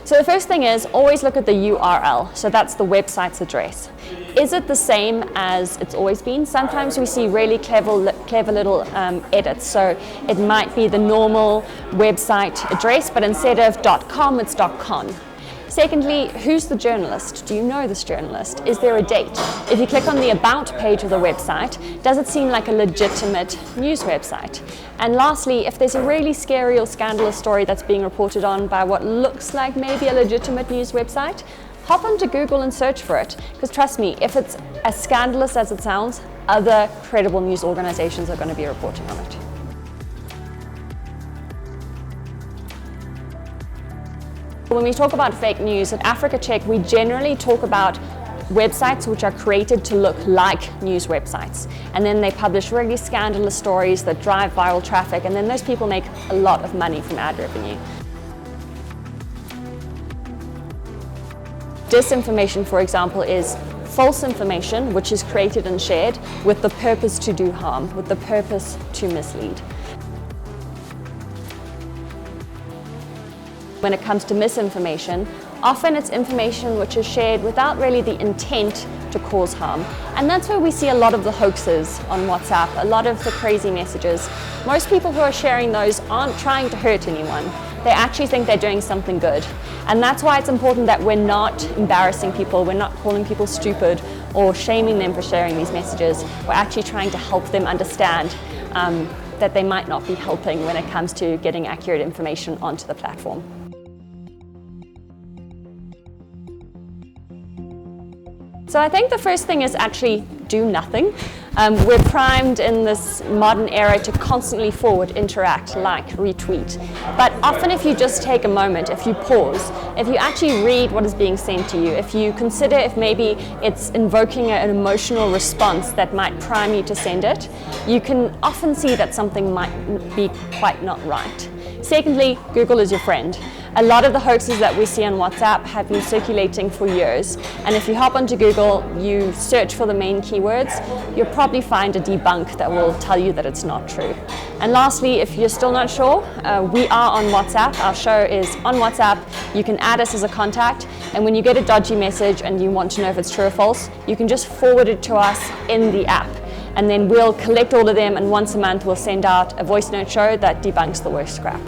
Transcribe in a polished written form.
So the first thing is always look at the URL. So that's the website's address. Is it the same as it's always been? Sometimes we see really clever little edits. So it might be the normal website address, but instead of .com, it's .con. Secondly, who's the journalist? Do you know this journalist? Is there a date? If you click on the About page of the website, does it seem like a legitimate news website? And lastly, if there's a really scary or scandalous story that's being reported on by what looks like maybe a legitimate news website, hop onto Google and search for it. Because trust me, if it's as scandalous as it sounds, other credible news organizations are going to be reporting on it. When we talk about fake news at Africa Check, we generally talk about websites which are created to look like news websites. And then they publish really scandalous stories that drive viral traffic, and then those people make a lot of money from ad revenue. Disinformation, for example, is false information which is created and shared with the purpose to do harm, with the purpose to mislead. When it comes to misinformation, often it's information which is shared without really the intent to cause harm. And that's where we see a lot of the hoaxes on WhatsApp, a lot of the crazy messages. Most people who are sharing those aren't trying to hurt anyone. They actually think they're doing something good. And that's why it's important that we're not embarrassing people, we're not calling people stupid or shaming them for sharing these messages. We're actually trying to help them understand that they might not be helping when it comes to getting accurate information onto the platform. So I think the first thing is actually do nothing. We're primed in this modern era to constantly forward, interact, like, retweet. But often if you just take a moment, if you pause, if you actually read what is being sent to you, if you consider if maybe it's invoking an emotional response that might prime you to send it, you can often see that something might be quite not right. Secondly, Google is your friend. A lot of the hoaxes that we see on WhatsApp have been circulating for years. And if you hop onto Google, you search for the main keywords, you'll probably find a debunk that will tell you that it's not true. And lastly, if you're still not sure, we are on WhatsApp. Our show is on WhatsApp. You can add us as a contact. And when you get a dodgy message and you want to know if it's true or false, you can just forward it to us in the app. And then we'll collect all of them, and once a month we'll send out a voice note show that debunks the worst crap.